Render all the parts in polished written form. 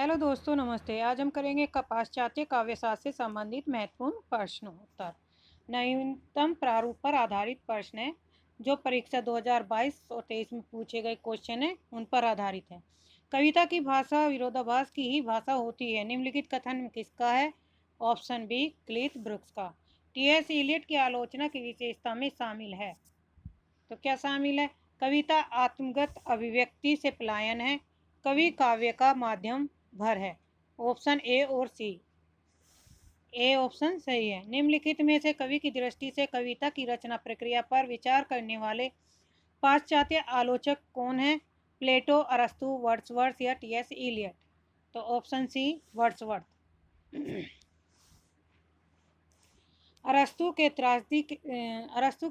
Hello दोस्तों, नमस्ते। आज हम करेंगे पाश्चात्य काव्यशास्त्र से संबंधित महत्वपूर्ण प्रश्नोत्तर। नवीनतम प्रारूप पर आधारित प्रश्न है जो परीक्षा 2022 और 23 में पूछे गए क्वेश्चन है उन पर आधारित है। कविता की भाषा विरोधाभास की ही भाषा होती है। निम्नलिखित कथन किसका है? ऑप्शन बी, क्लीत ब्रुक्स का। टी.एस. इलियट की आलोचना की विशेषता में शामिल है। तो क्या शामिल है? कविता आत्मगत अभिव्यक्ति से पलायन है। कवि काव्य का माध्यम भर है। ऑप्शन ए और सी। ए ऑप्शन सही है। निम्नलिखित में से कवि की दृष्टि से कविता की रचना प्रक्रिया पर विचार करने वाले पाश्चात्य आलोचक कौन है? प्लेटो, अरस्तु, वर्ड्सवर्थ या टी.एस. इलियट। तो ऑप्शन सी, वर्ड्सवर्थ। अरस्तु के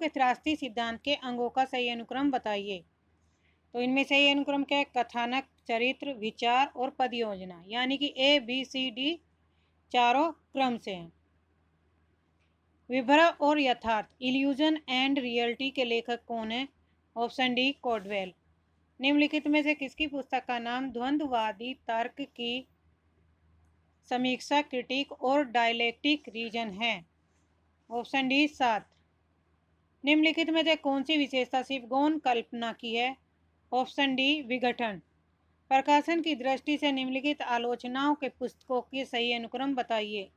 त्रासदी सिद्धांत के अंगों का सही अनुक्रम बताइए। तो इनमें सही अनुक्रम क्या है? कथानक, चरित्र, विचार और पद योजना, यानी कि ए बी सी डी चारों क्रम से हैं। विभ्रम और यथार्थ, इल्यूजन एंड रियलिटी के लेखक कौन है? Option D, Caudwell. निम्नलिखित में से किसकी पुस्तक का नाम द्वंद्ववादी तर्क की समीक्षा, क्रिटिक और डायलेक्टिक रीजन है? ऑप्शन डी, सात। निम्नलिखित में से कौन सी विशेषता सिर्फ गौण कल्पना की है? ऑप्शन डी, विघटन। प्रकाशन की दृष्टि से निम्नलिखित आलोचनाओं के पुस्तकों के सही अनुक्रम बताइए।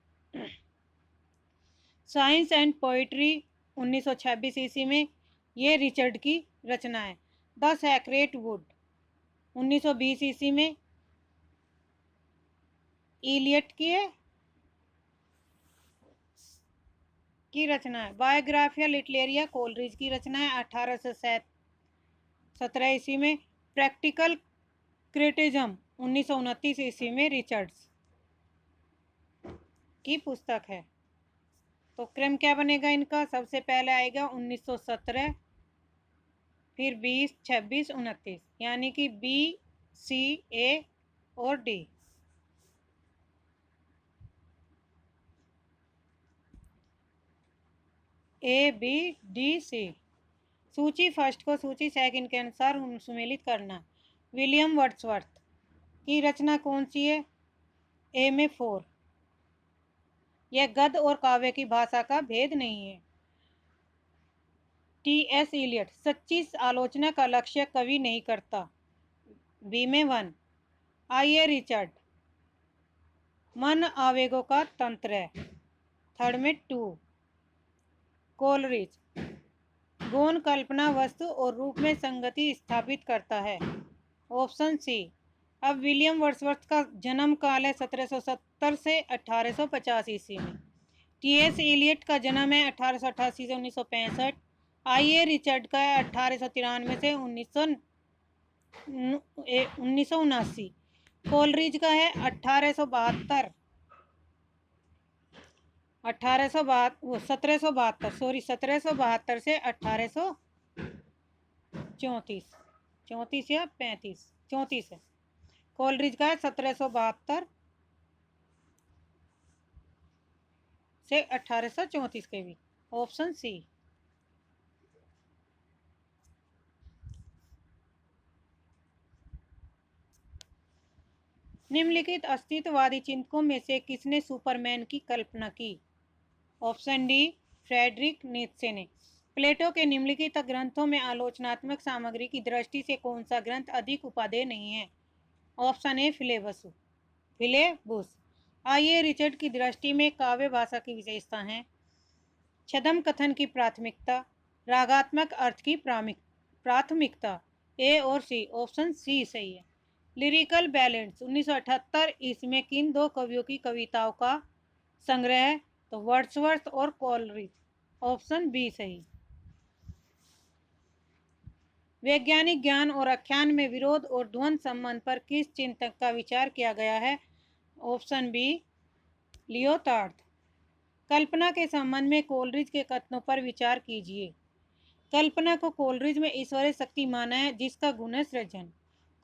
साइंस एंड पोइट्री 1926 ईस्वी में, ये रिचर्ड की रचना है। द सेक्रेट वुड 1920 ईस्वी में, इलियट की रचना है। बायोग्राफिया लिटरेरिया कोलरिज की रचना है 1817 ईस्वी में। प्रैक्टिकल क्रिटिज्म 1929 ईस्वी में रिचर्ड्स की पुस्तक है। तो क्रम क्या बनेगा इनका? सबसे पहले आएगा 1917, फिर 20, 26, 29, यानी कि बी, सी, ए और डी। ए, बी, डी, सी। सूची फर्स्ट को सूची सेकंड के अनुसार सुमेलित करना। विलियम वर्ड्सवर्थ की रचना कौन सी है? ए में 4। यह गद्य और काव्य की भाषा का भेद नहीं है। टी.एस. इलियट, सच्ची आलोचना का लक्ष्य कवि नहीं करता। बी में 1। आइए रिचर्ड, मन आवेगों का तंत्र है। थर्ड में 2। कोलरिज, गौण कल्पना वस्तु और रूप में संगति स्थापित करता है। Option C. अब विलियम वर्ड्सवर्थ का जन्म काल है 1770 से 1850 ईस्वी में। टी.एस. इलियट का जन्म है 1888 से 1965। आइए रिचर्ड का है 1893 से 1979। कोलरिज का है 1772 1772 से 1834। 34 या 35? 34 है। कोलरिज का है 1772 से 1834 के भी। Option C. निम्नलिखित अस्तित्ववादी चिंतकों में से किसने सुपरमैन की कल्पना की? ऑप्शन डी, फ्रेडरिक नीत्शे ने। प्लेटो के निम्नलिखित ग्रंथों में आलोचनात्मक सामग्री की दृष्टि से कौन सा ग्रंथ अधिक उपादेय नहीं है? Option A, Philebus. I A Richard की दृष्टि में काव्य भाषा की विशेषता है। छद्म कथन की प्राथमिकता, रागात्मक अर्थ की प्राथमिकता। ए और सी। ऑप्शन सी सही है। लिरिकल बैलेंस 1978 ईस्वी में किन दो कवियों की कविताओं का संग्रह है? तो वर्ड्सवर्थ और कोलरिज। ऑप्शन बी सही। वैज्ञानिक ज्ञान और आख्यान में विरोध और ध्वनि संबंध पर किस चिंतक का विचार किया गया है? Option B, Leotard. कल्पना के संबंध में कोलरिज के कथनों पर विचार कीजिए। कल्पना को कोलरिज में ईश्वरीय शक्ति माना है जिसका गुण है सृजन।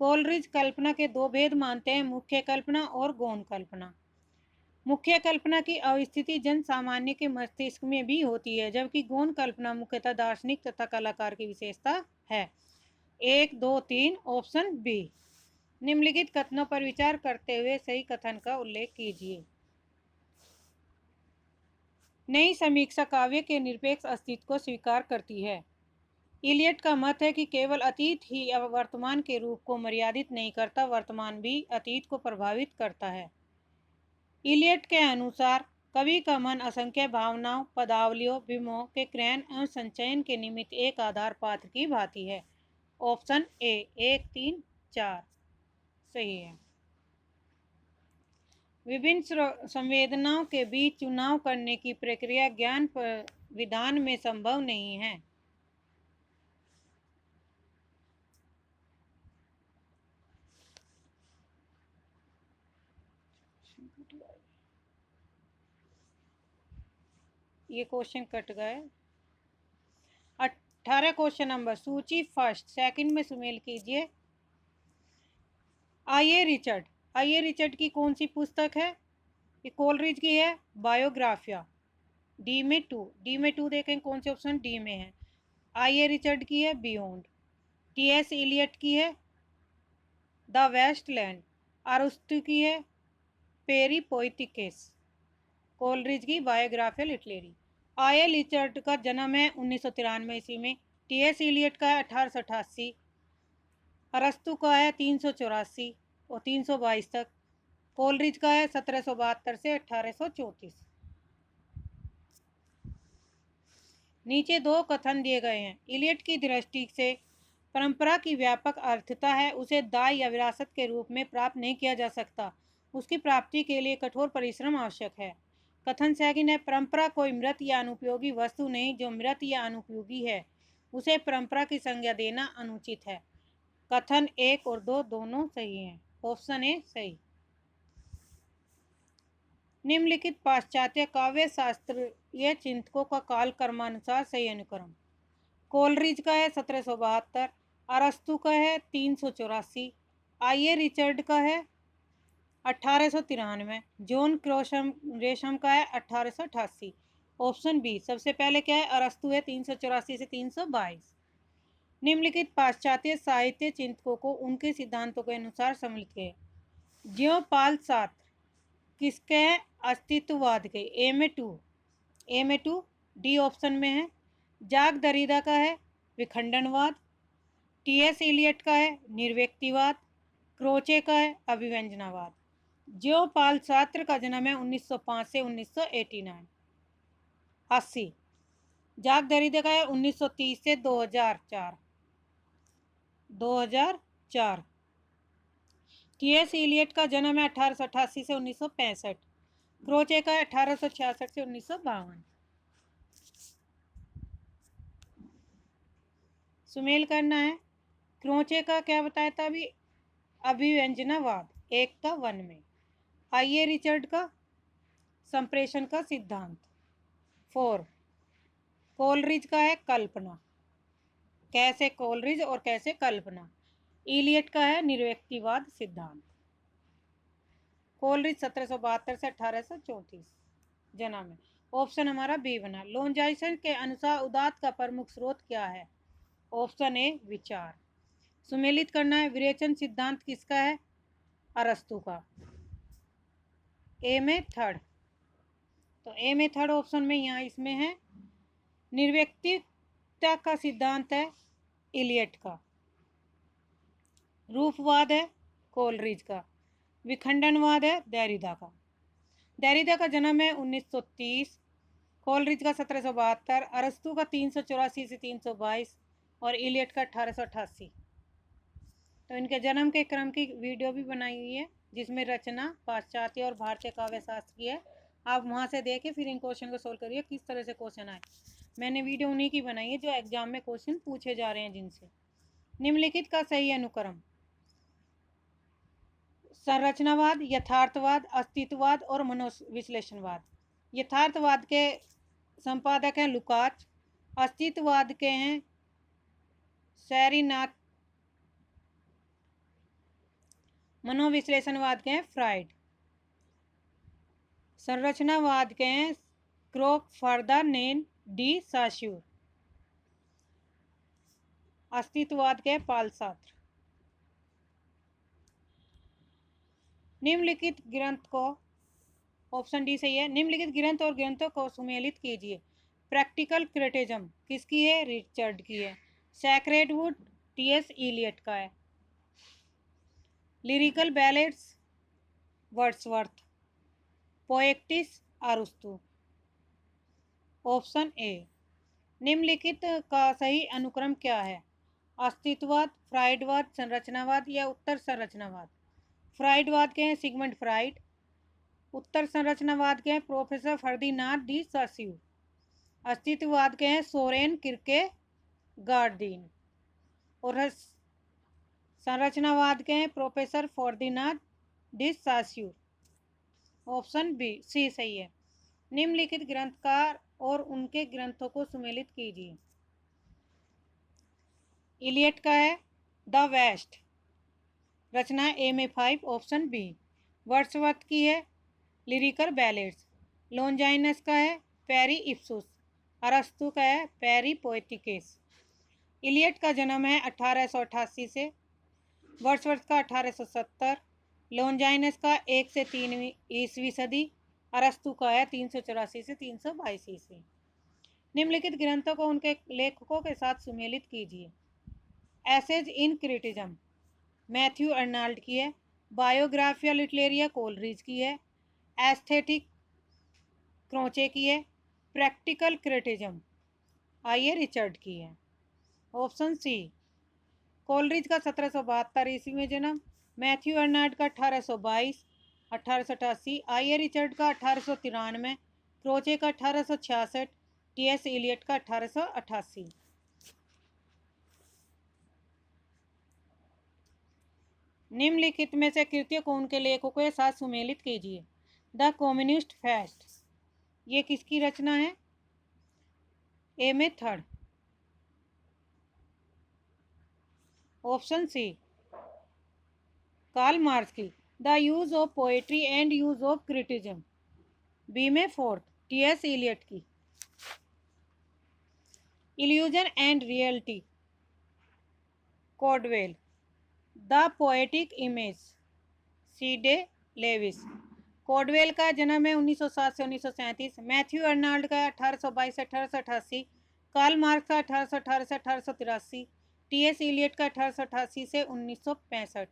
कोलरिज कल्पना के दो भेद मानते हैं, मुख्य कल्पना और गौण कल्पना। मुख्य कल्पना की अवस्थिति जन सामान्य के मस्तिष्क में भी होती है, जबकि गौण कल्पना मुख्यतः दार्शनिक तथा कलाकार की विशेषता है। 1, 2, 3। Option B. निम्नलिखित कथनों पर विचार करते हुए सही कथन का उल्लेख कीजिए। नई समीक्षा काव्य के निरपेक्ष अस्तित्व को स्वीकार करती है। इलियट का मत है कि केवल अतीत ही वर्तमान के रूप को मर्यादित नहीं करता, वर्तमान भी अतीत को प्रभावित करता है। इलियट के अनुसार कवि का मन असंख्य भावनाओं, पदावलियों, विमोह के क्रयण एवं संचयन के निमित्त एक आधार पात्र की भांति है। ऑप्शन ए 1, 3, 4 सही है। विभिन्न संवेदनाओं के बीच चुनाव करने की प्रक्रिया ज्ञान विधान में संभव नहीं है। ये क्वेश्चन कट गए। 18 क्वेश्चन नंबर, सूची फर्स्ट सेकंड में सुमेल कीजिए। आइए रिचर्ड की कौन सी पुस्तक है? ये कोलरिज की है, बायोग्राफिया। डी में टू देखें कौन से ऑप्शन डी में है। आइए रिचर्ड की है, बियॉन्ड। टीएस इलियट की है, द वेस्ट लैंड। अरस्तु की है, पेरी पोइटिकेस। कोलरिज की बायोग्राफिया लिटरेरी। आइए रिचर्ड का जन्म है 1993 ईस्वी में। टीएस इलियट का है 1888। अरस्तु का है 384 और 322 तक। कोलरिज का है 1772 से 1834। नीचे दो कथन दिए गए हैं। इलियट की दृष्टि से परंपरा की व्यापक अर्थता है, उसे दाय या विरासत के रूप में प्राप्त नहीं किया जा सकता, उसकी प्राप्ति के लिए कठोर परिश्रम आवश्यक है। कथन सेकंड है, परंपरा कोई मृत या अनुपयोगी वस्तु नहीं, जो मृत या अनुपयोगी है उसे परंपरा की संज्ञा देना अनुचित है। कथन 1 और 2 दोनों सही हैं। ऑप्शन ए सही। निम्नलिखित पाश्चात्य काव्य शास्त्रीय चिंतकों का काल क्रमानुसार सही अनुक्रम। कोलरिज का है 1772, अरस्तु का है 384, आइए रिचर्ड का है 1893, जॉन रेशम का है 1888। ऑप्शन बी सबसे पहले क्या है, अरस्तु है 384 से 322। निम्नलिखित पाश्चात्य साहित्य चिंतकों को उनके सिद्धांतों के अनुसार सम्मिलित किए। ज्यों पाल सात्र किसके है, अस्तित्ववाद के। ए में टू डी ऑप्शन में है। जाक दरीदा का है विखंडनवाद। टीएस इलियट का है निर्व्यक्तिवाद। क्रोचे का है अभिव्यंजनावाद। ज्यों पाल सात्र का जन्म है 1905 से 1989 80। जाक दरीदा का है 1930 से 2004। टीएस इलियट का जन्म है 1888 से 1965। क्रोचे का है 1866 से 1952। सुमेल करना है। क्रोचे का क्या बताया था अभी, अभिव्यंजनावाद एकता वन में। आइए रिचर्ड का संप्रेषण का सिद्धांत। 4 कोलरिज का है कल्पना, कैसे कोलरिज और कैसे कल्पना। इलियट का है निर्व्यक्तिवाद सिद्धांत। कोलरिज 1772 से 1834 जन्म है। ऑप्शन हमारा बी बना। लोनजाइसन के अनुसार उदात का प्रमुख स्रोत क्या है? ऑप्शन ए विचार। सुमेलित करना है। विरेचन सिद्धांत किसका है? अरस्तु का। ए में थर्ड, तो ए में थर्ड ऑप्शन में यहाँ इसमें है। निर्व्यक्तिता का सिद्धांत है इलियट का। रूपवाद है कोलरिज का। विखंडनवाद है देरिदा का। देरिदा का जन्म है 1930, कोलरिज का 1772, अरस्तु का 384 से 322 और इलियट का 1888। तो इनके जन्म के क्रम की वीडियो भी बनाई हुई है, जिसमें रचना पाश्चात्य और भारतीय काव्य शास्त्र की है। आप वहाँ से देखें, फिर इन क्वेश्चन को सोल्व करिए किस तरह से क्वेश्चन आए। मैंने वीडियो उन्हीं की बनाई है जो एग्जाम में क्वेश्चन पूछे जा रहे हैं जिनसे। निम्नलिखित का सही अनुक्रम। संरचनावाद, यथार्थवाद, अस्तित्ववाद और मनोविश्लेषणवाद। यथार्थवाद के संपादक हैं लुकाच। अस्तित्ववाद के हैं सैरीनाथ। मनोविश्लेषणवाद के हैं फ्राइड। संरचनावाद के हैं क्रोकफर्दानेन डी साश्यूर। अस्तित्ववाद के पाल सात्र। निम्नलिखित ग्रंथ को, ऑप्शन डी सही है, निम्नलिखित ग्रंथ और ग्रंथों को सुमेलित कीजिए। प्रैक्टिकल क्रिटिज्म किसकी है? रिचर्ड की है। सैक्रेड वुड टीएस इलियट का है। Lyrical ballads Wordsworth. पोएटिक्स अरुस्तु। Option A. निम्नलिखित का सही अनुक्रम क्या है? अस्तित्ववाद, फ्राइडवाद, संरचनावाद या उत्तर संरचनावाद? फ्राइडवाद के हैं सिगमंड फ्राइड। उत्तर संरचनावाद के हैं प्रोफेसर फर्दिनांड डी सास्यू। अस्तित्ववाद के हैं सोरेन किरकेगार्डिन। और संरचनावाद के हैं professor Ferdinand de Saussure. Option B C सही है। निम्नलिखित ग्रंथकार और उनके ग्रंथों को सुमेलित कीजिए। इलियट का है द वेस्ट, रचना M A 5, option B. Wordsworth की है लिरिकल बैलेड्स। लॉन्जाइनस का है पेरी इप्सुस। अरस्तु का है पेरी पोएटिकेस। इलियट का जन्म है 1888 से, वर्ड्सवर्थ का 1870, लॉन्जाइनस का 1 से 3 ईसवी सदी, अरस्तु का है 384 से 322 ईस्वी। निम्नलिखित ग्रंथों को उनके लेखकों के साथ सुमेलित कीजिए। Essays in criticism Matthew Arnold की है। बायोग्राफिया लिटरेरिया कोलरिज की है। एस्थेटिक क्रोचे की है। प्रैक्टिकल क्रिटिज्म आइए रिचर्ड की है। ऑप्शन सी। कोलरिज का 1772 ईस्वी में जन्म, मैथ्यू अर्नाल्ड का 1822, 1888, आइए रिचर्ड का 1893, क्रोचे का 1866, टीएस इलियट का 1888। निम्नलिखित में से कृतियों को उनके लेखकों के साथ सुमेलित कीजिए। द कम्युनिस्ट फेस्ट, ये किसकी रचना है? M A 3। Option C Karl Marx की। The use of poetry and use of criticism, B में 4 टीएस इलियट की। Illusion and reality Caudwell. The poetic image C Day. Lewis. Caudwell का जन्म है 1907 से 1937, मैथ्यू अर्नाल्ड का 1822 से 1888, कार्ल मार्क्स का 1818 से 1883, टीएस इलियट का 1888 से 1965,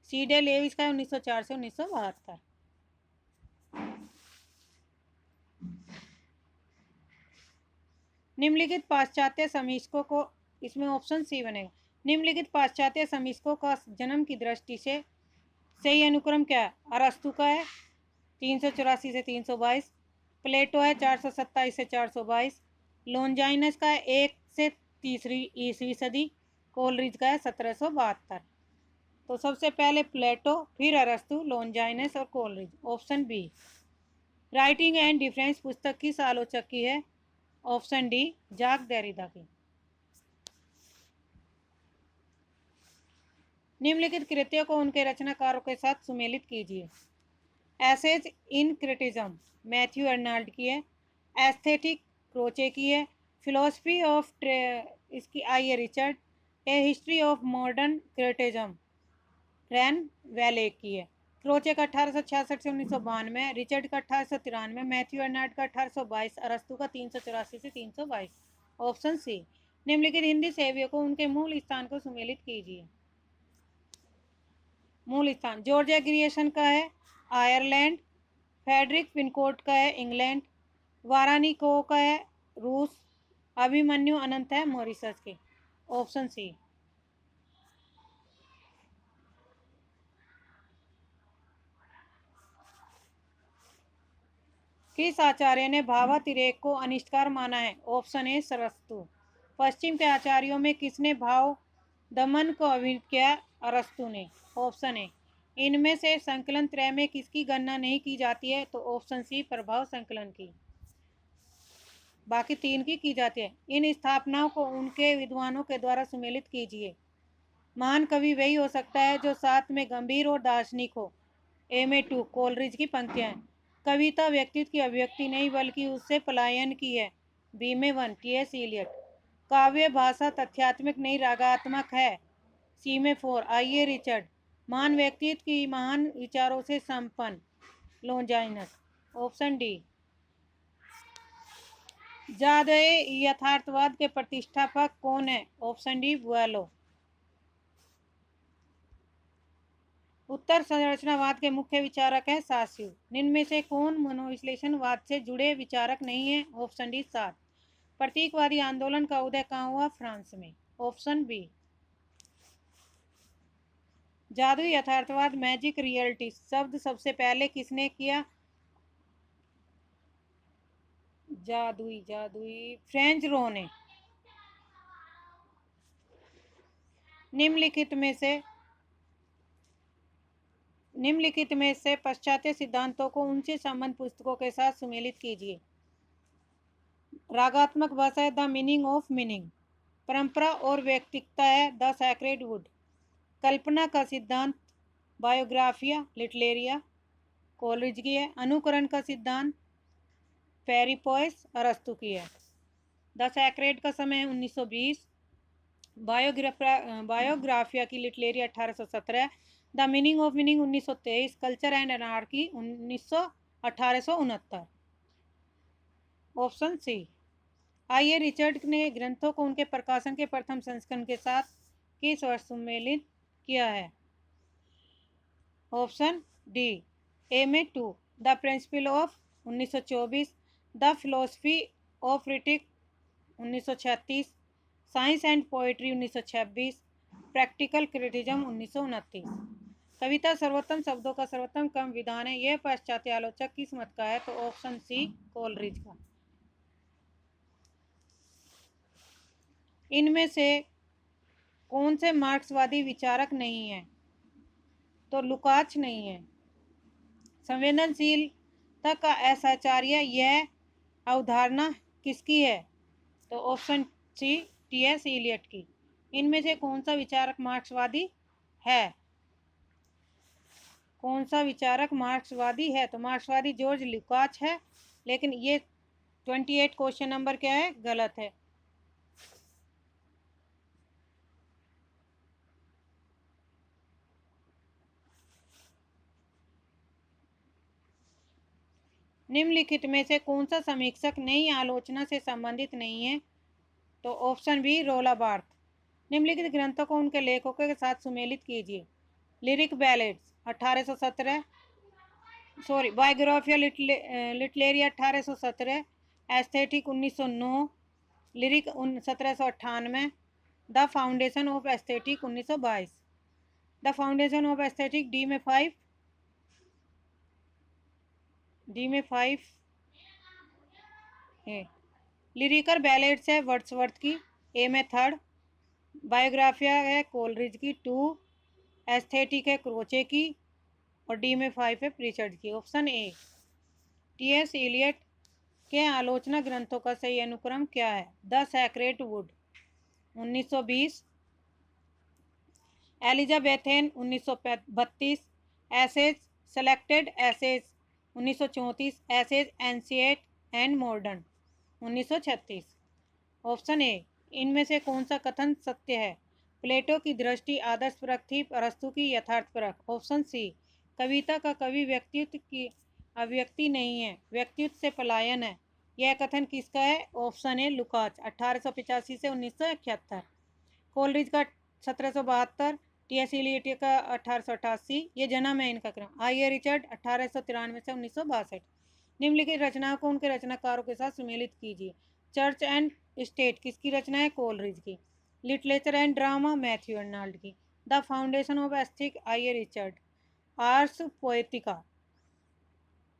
सी.डे. लेविस का 1904 से 1972। निम्नलिखित पाश्चात्य समीक्षकों को, इसमें ऑप्शन सी बनेगा। निम्नलिखित पाश्चात्य समीक्षकों का जन्म की दृष्टि से सही अनुक्रम क्या है? अरस्तु का है 384 से 322, प्लेटो है 427 से 422, लॉन्जाइनस का है 1 से 3री ईसवी सदी, कोलरिज का है 1772। तो सबसे पहले प्लेटो, फिर अरस्तु, लॉन्जाइनस और Coleridge. Option B. Writing and difference पुस्तक किस आलोचक की है? ऑप्शन डी जाक देरिदा की। निम्नलिखित कृतियों को उनके रचनाकारों के साथ सुमेलित कीजिए। Essays in criticism Matthew Arnold की है। एस्थेटिक क्रोचे की है। फिलोसफी ऑफ इसकी I A Richard. A history of modern criticism Rene Wellek की है। क्रोचे का 1866 से 1992, रिचर्ड का 1893, मैथ्यू अर्नाल्ड का 1822, अरस्तु का 384 से 322। Option C. निम्नलिखित हिंदी सेवियों को उनके मूल स्थान को सुमेलित कीजिए। मूल स्थान जॉर्जिया ग्रियर्सन का है आयरलैंड, फेडरिक पिनकोट का है इंग्लैंड, वारानिको का है रूस, अभिमन्यु अनंत है मॉरिशस के। Option C. किस आचार्य ने भावातिरेक को अनिष्टकार माना है? ऑप्शन ए अरस्तु। पश्चिम के आचार्यों में किसने भाव दमन को अभिहित किया? अरस्तु ने। Option A. इनमें से संकलन त्रय में किसकी गणना नहीं की जाती है? तो ऑप्शन सी प्रभाव संकलन की, बाकी 3 की जाती है। इन स्थापनाओं को उनके विद्वानों के द्वारा सुमेलित कीजिए। महान कवि वही हो सकता है जो साथ में गंभीर और दार्शनिक हो। एम ए 2 कोलरिज की पंक्तियां हैं। कविता व्यक्तित्व की अभिव्यक्ति नहीं बल्कि उससे पलायन की है। बी में 1 टीएस इलियट। काव्य भाषा तथ्यात्मक नहीं रागात्मक है। सी में 4 आइए रिचर्ड। महान व्यक्तित्व की महान विचारों से संपन्न, लॉन्जाइनस। Option D. जादे यथार्थवाद के प्रतिष्ठापक कौन है? Option D, बुएलो। उत्तर संरचनावाद के मुख्य विचारक है सास्यू। निम्न में से कौन मनोविश्लेषणवाद से जुड़े विचारक नहीं है? Option D, Sartre. प्रतीकवादी आंदोलन का उदय कहाँ हुआ? फ्रांस में। Option B. जादुई यथार्थवाद, मैजिक रियलिटी शब्द सबसे पहले किसने किया? जादुई फ्रेंच रो ने। निम्नलिखित में से पाश्चात्य सिद्धांतों को उनसे संबंध पुस्तकों के साथ सुमेलित कीजिए। रागात्मक भाषा है द मीनिंग ऑफ मीनिंग। परंपरा और व्यक्तिकता है द सैक्रेड वुड। कल्पना का सिद्धांत बायोग्राफिया लिटरेरिया कोलरिज की है। अनुकरण का सिद्धांत पेरिपोइस अरस्तु की है। द सैक्रेड का समय है 1920। बायोग्राफिया की Literaria 1817। The meaning of meaning 1923। Culture and anarchy 1869। Option C. आइए रिचर्ड ने ग्रंथों को उनके प्रकाशन के प्रथम संस्करण के साथ किस वर्ष सम्मिलित किया है? Option D. ए में 2। The principle of 1924। The philosophy of rhetoric 1936। Science and poetry 1926। Practical criticism 1929। कविता सर्वोत्तम शब्दों का सर्वोत्तम क्रम विधान है, यह पाश्चात्य आलोचक किस मत का है? तो ऑप्शन सी, कोलरिज का। इनमें से कौन से मार्क्सवादी विचारक नहीं है? तो लुकाच नहीं है। संवेदनशीलता का असाचार्य, यह अवधारणा किसकी है? तो ऑप्शन सी, टी.एस. इलियट की। इनमें से कौन सा विचारक मार्क्सवादी है? कौन सा विचारक मार्क्सवादी है? तो मार्क्सवादी जॉर्ज लुकाच है। लेकिन ये 28 क्वेश्चन नंबर क्या है? गलत है। निम्नलिखित में से कौन सा समीक्षक नई आलोचना से संबंधित नहीं है? तो ऑप्शन बी, रोला बार्थ। निम्नलिखित ग्रंथों को उनके लेखकों के साथ सुमेलित कीजिए। Lyric ballads 1817। Biographia Literaria 1817। Aesthetic 1909। Lyric 1798। The foundation of aesthetic 1922। The foundation of aesthetic D में 5 है। लिरिकल बैलेड्स है वर्ड्सवर्थ की, ए में 3rd। बायोग्राफिया है कोलरिज की, 2। एस्थेटिक है क्रोचे की, और डी में 5 है प्रीचर्ड की। Option A. टी.एस. इलियट के आलोचना ग्रंथों का सही अनुक्रम क्या है? The sacred wood 1920। Elizabethan 1932। Essays selected essays 1934। Essays ancient and modern 1936। Option A. इनमें से कौन सा कथन सत्य है? प्लेटो की दृष्टि आदर्श परक थी, अरस्तु की यथार्थ परक। Option C. कविता का कवि व्यक्तित्व की अभिव्यक्ति नहीं है, व्यक्तित्व से पलायन है, यह कथन किसका है? ऑप्शन ए, लुकाच 1885 से 1971। कोलरिज का 1772। टी.एस. इलियट का 1888। ये जन्म है इनका क्रम। आई.ए. रिचर्ड 1893 से 1962। निम्नलिखित रचनाओं को उनके रचनाकारों के साथ सुमेलित कीजिए। चर्च एंड स्टेट किसकी रचना है? कोलरिज की। Literature and drama Matthew Arnold की। The foundation of aesthetic I A. Richard. Ars poetica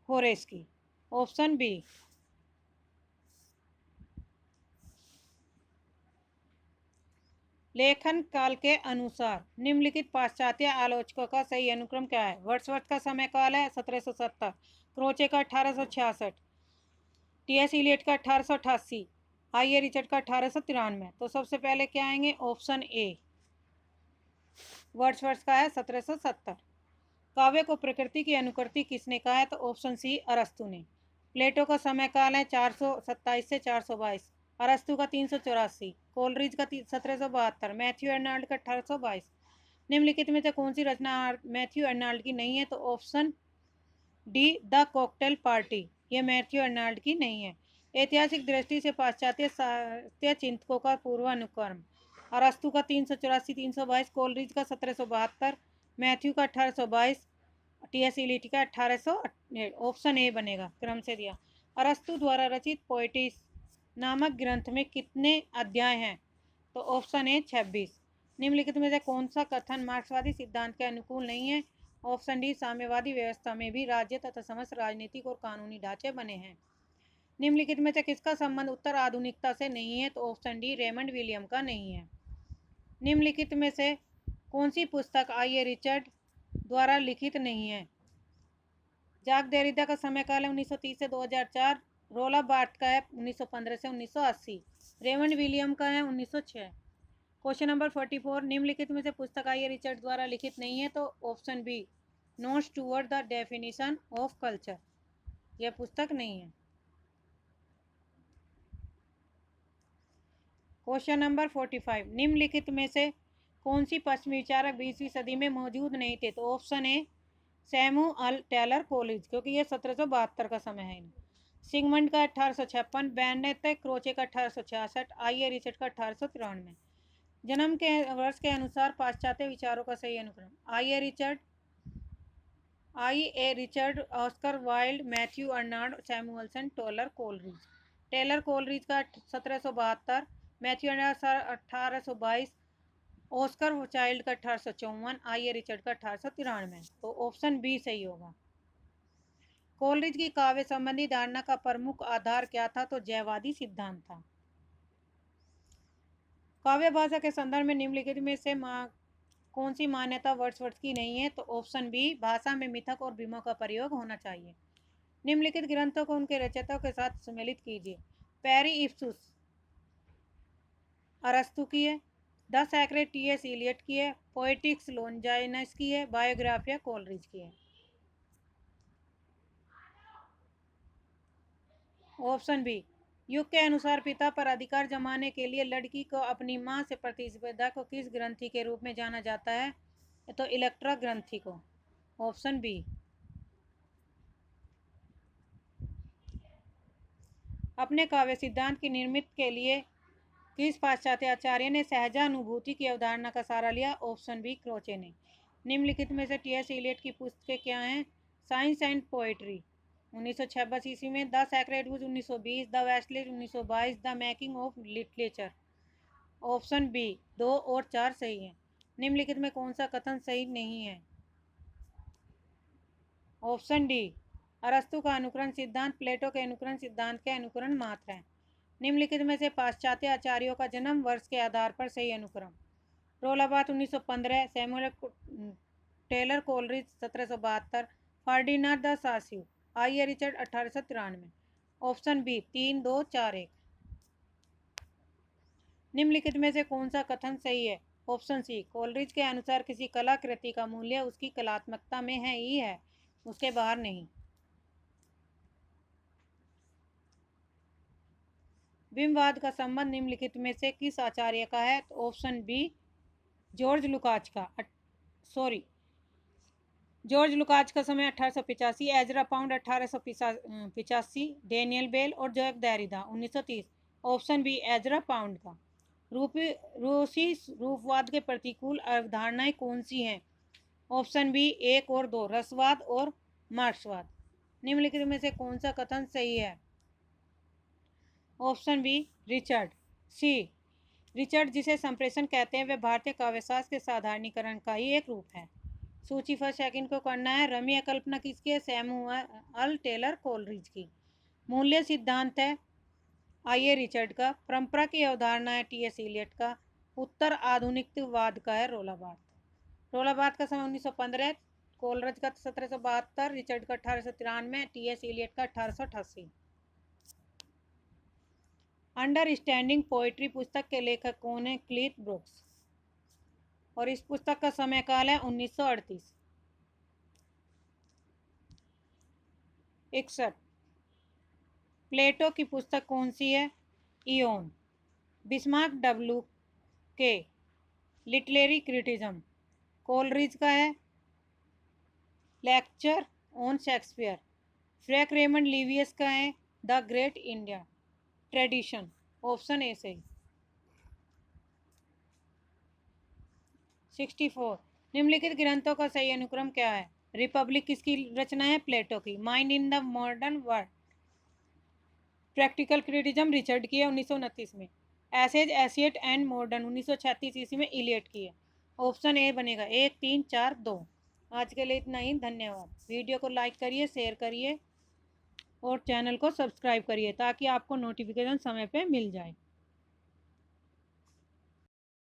Horace की। Option B. लेखन काल के अनुसार निम्नलिखित पाश्चात्य आलोचकों का सही अनुक्रम क्या है? वर्ड्सवर्थ का समय काल है 1770। क्रोचे का 1866। टी.एस. इलियट का 1888। आई.ए. रिचर्ड का 1893। तो सबसे पहले क्या आएंगे? ऑप्शन ए, वर्ड्सवर्थ का है 1770। काव्य को प्रकृति की अनुकृति किसने कहा है? तो ऑप्शन सी, अरस्तु ने। प्लेटो का समय काल है 427 से 422। अरस्तु का 384। कोलरिज का 1772। मैथ्यू अर्नाल्ड का 1822। निम्नलिखित में से कौन सी रचना मैथ्यू अर्नाल्ड की नहीं है? तो option D the cocktail party, ये मैथ्यू अर्नाल्ड की नहीं है। ऐतिहासिक दृष्टि से पाश्चात्य साहित्य चिंतकों का पूर्वानुक्रम: अरस्तु का 384 322, कोलरिज का 1772, मैथ्यू का 1822, टी.एस. इलियट का 1800। ऑप्शन ए बनेगा, क्रम से दिया। अरस्तु द्वारा रचित पोएटिस नामक ग्रंथ में कितने अध्याय हैं? तो ऑप्शन ए 26। निम्नलिखित में से कौन सा कथन मार्क्सवादी सिद्धांत के अनुकूल नहीं है? ऑप्शन डी साम्यवादी व्यवस्था में भी राज्य तथा समस्त राजनीतिक और कानूनी ढांचे बने हैं। निम्नलिखित में से किसका संबंध उत्तर आधुनिकता से नहीं है? तो ऑप्शन डी रेमंड विलियम का नहीं है। निम्नलिखित में से कौन सी पुस्तक आई ए रिचर्ड द्वारा लिखित नहीं है? जाक देरिदा का समय काल है 1930 से 2004, रोला बार्थ का है 1915 से 1980, रेमंड विलियम का है 1906। क्वेश्चन नंबर 44, निम्नलिखित में से पुस्तक आई ए रिचर्ड द्वारा लिखित नहीं है? तो option B notes toward the definition of culture, यह पुस्तक नहीं है। क्वेश्चन नंबर 45, निम्नलिखित में से कौन सी पश्चिमी विचारक 20वीं सदी में मौजूद नहीं थे? तो option A Samuel Taylor Coleridge, क्योंकि यह 1772 का समय है। सिगमंड का 1856, बेनेट क्रोचे का 1866, आई ए रिचर्ड का 1893। जन्म के वर्ष के अनुसार पाश्चात्य विचारों का सही अनुक्रम: I A Richard, Oscar Wilde, Matthew Arnold, Samuelson, Taylor Coleridge. Taylor Coleridge का 1772, मैथ्यू अर्नाल्ड 1822, ऑस्कर चाइल्ड का 1854, आई ए रिचर्ड का 1893। तो ऑप्शन बी सही होगा। कोलरिज की काव्य संबंधी धारणा का प्रमुख आधार क्या था? तो जयवादी सिद्धांत था। काव्य भाषा के संदर्भ में निम्नलिखित में से कौन सी मान्यता वर्ड्सवर्थ की नहीं है? तो ऑप्शन बी भाषा में मिथक और विमों का प्रयोग होना चाहिए। निम्नलिखित ग्रंथों को उनके रचयिताओं के साथ सम्मिलित कीजिए। पेरी इप्सुस अरस्तु की है, द सैक्रेड टी.एस. इलियट की है, पोएटिक्स लोनजाइनस की है, बायोग्राफिया कोलरिज की है। ऑप्शन बी युग के अनुसार पिता पर अधिकार जमाने के लिए लड़की को अपनी मां से प्रतिस्पर्धा को किस ग्रंथि के रूप में जाना जाता है? तो इलेक्ट्रा ग्रंथि को। Option B. अपने काव्य सिद्धांत की निर्मित के लिए किस पाश्चात्य आचार्य ने सहजानुभूति की अवधारणा का सहारा लिया? ऑप्शन बी क्रोचे ने। निम्नलिखित में से टी.एस. इलियट की पुस्तकें क्या हैं? साइंस एंड पोएट्री 1926 ईस्वी में, the sacred woods 1920, the wasteland 1922, the making of literature. Option B 2 और 4 सही है। निम्नलिखित में कौन सा कथन सही नहीं है? ऑप्शन डी अरस्तु का अनुकरण सिद्धांत प्लेटो के अनुकरण सिद्धांत के अनुकरण मात्र है। निम्नलिखित में से पाश्चात्य आचार्यों का जन्म वर्ष के आधार पर सही अनुक्रम: रोला Barthes 1915, Samuel Taylor Coleridge 1772, Ferdinand de Saussure, I A Richard 1893। Option B 3 2 4 1। निम्नलिखित में से कौन सा कथन सही है? ऑप्शन सी कोलरिज के अनुसार किसी कलाकृति का मूल्य उसकी कलात्मकता में है ही है, उसके बाहर नहीं। बिंबवाद का संबंध निम्नलिखित में से किस आचार्य का है? तो ऑप्शन बी जॉर्ज लुकाच का। जॉर्ज लुकाच का समय 1885, एजरा पाउंड 1885, डेनियल बेल और Jacques Derrida 1930। Option B Ezra Pound का। रूसी रूपवाद के प्रतिकूल अवधारणाएं कौन सी हैं? ऑप्शन बी 1 और 2, रसवाद और मार्क्सवाद। निम्नलिखित में से कौन सा कथन सही है? Option B Richard. C Richard जिसे संप्रेषण कहते हैं वह भारतीय काव्यशास्त्र के साधारणीकरण का ही एक रूप है। सूची फर्स्ट सेकंड को करना है। रम्य कल्पना किसकी है? सैमुअल टेलर कोलरिज की। मूल्य सिद्धांत है आई ए रिचर्ड का। परंपरा की अवधारणा है टी.एस. इलियट का। उत्तर आधुनिकवाद का है रोला बार्थ। रोला बार्थ का समय 1915, कोलरिज का 1772, रिचर्ड का 1893, टी.एस. इलियट का 1888। अंडरस्टैंडिंग पोएट्री पुस्तक के लेखक कौन है? क्लीथ ब्रुक्स। और इस पुस्तक का समय काल है 1938। 61 प्लेटो की पुस्तक कौन सी है? इयोन। बिस्मार्क W K literary criticism. Coleridge का है lecture on Shakespeare. Frank Raymond Leavis का है the great India tradition. Option A सही। 64 निम्नलिखित ग्रंथों का सही अनुक्रम क्या है? रिपब्लिक किसकी रचना है? प्लेटो की। Mind in the modern world practical criticism Richard की है 1929 में। एसेज एसियट एंड मॉडर्न 1936 ईस्वी में इलियट की है। ऑप्शन ए बनेगा 1 3 4 2। आज के लिए इतना ही, धन्यवाद। वीडियो को लाइक करिए, शेयर करिए और चैनल को सब्सक्राइब करिए ताकि आपको नोटिफिकेशन समय पे मिल जाए।